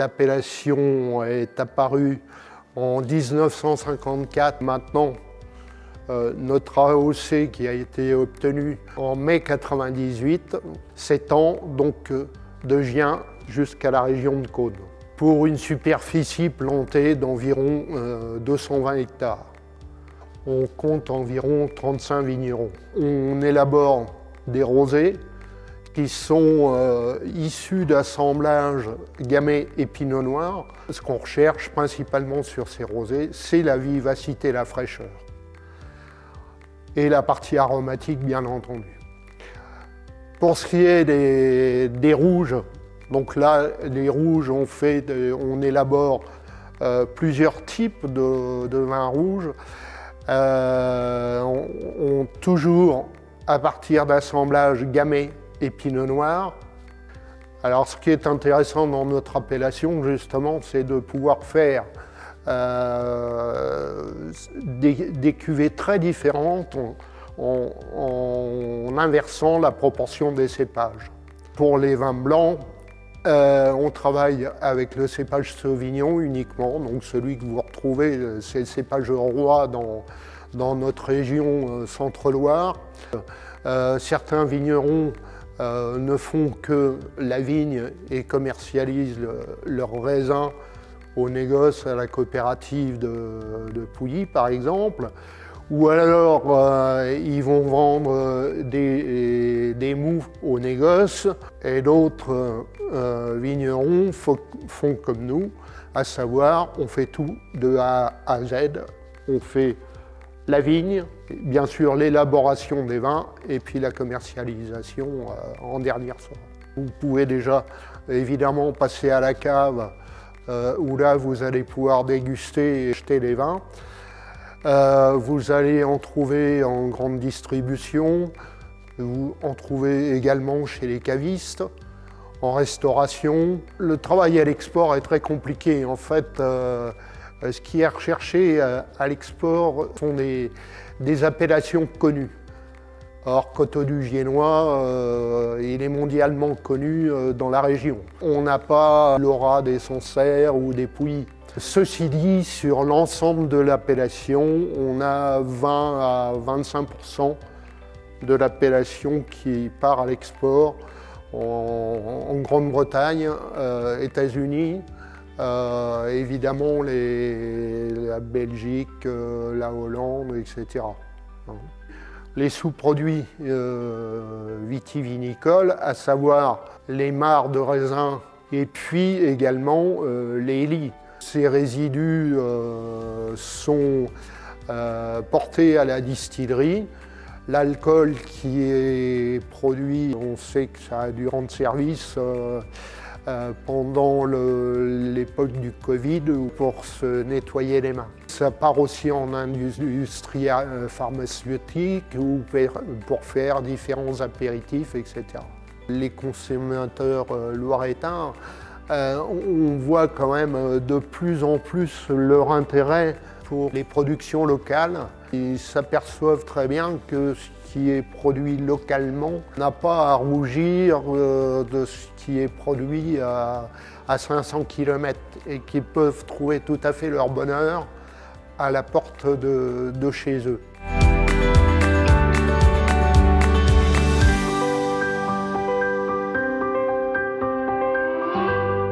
L'appellation est apparue en 1954. Maintenant, notre AOC qui a été obtenu en mai 98 s'étend donc de Gien jusqu'à la région de Caunes, pour une superficie plantée d'environ 220 hectares. On compte environ 35 vignerons. On élabore des rosés qui sont issus d'assemblages gamay et pinot noir. Ce qu'on recherche principalement sur ces rosés, c'est la vivacité, la fraîcheur. Et la partie aromatique, bien entendu. Pour ce qui est des rouges, donc là, les rouges, on élabore plusieurs types de vins rouges. Toujours à partir d'assemblages gamay et pinot noir. Alors ce qui est intéressant dans notre appellation justement, c'est de pouvoir faire des cuvées très différentes en inversant la proportion des cépages. Pour les vins blancs, on travaille avec le cépage Sauvignon uniquement, donc celui que vous retrouvez, c'est le cépage roi dans notre région Centre-Loire. Certains vignerons ne font que la vigne et commercialisent leurs raisins au négoce, à la coopérative de Pouilly par exemple, ou alors ils vont vendre des mous au négoce, et d'autres vignerons font comme nous, à savoir on fait tout de A à Z, on fait la vigne, bien sûr l'élaboration des vins et puis la commercialisation en dernière soirée. Vous pouvez déjà évidemment passer à la cave où là vous allez pouvoir déguster et acheter les vins. Vous allez en trouver en grande distribution, vous en trouvez également chez les cavistes, en restauration. Le travail à l'export est très compliqué. En fait, ce qui est recherché à l'export sont des appellations connues. Or, Coteaux du Giennois, il est mondialement connu dans la région. On n'a pas l'aura des Sancerre ou des Pouilly. Ceci dit, sur l'ensemble de l'appellation, on a 20 à 25% de l'appellation qui part à l'export en Grande-Bretagne, États-Unis, évidemment la Belgique, la Hollande, etc. Les sous-produits vitivinicoles, à savoir les mares de raisin et puis également les lies. Ces résidus sont portés à la distillerie. L'alcool qui est produit, on sait que ça a dû rendre service pendant l'époque du Covid pour se nettoyer les mains. Ça part aussi en industrie pharmaceutique ou pour faire différents apéritifs, etc. Les consommateurs loiretains, on voit quand même de plus en plus leur intérêt pour les productions locales. Ils s'aperçoivent très bien que ce qui est produit localement n'a pas à rougir de ce qui est produit à 500 km et qu'ils peuvent trouver tout à fait leur bonheur à la porte de chez eux.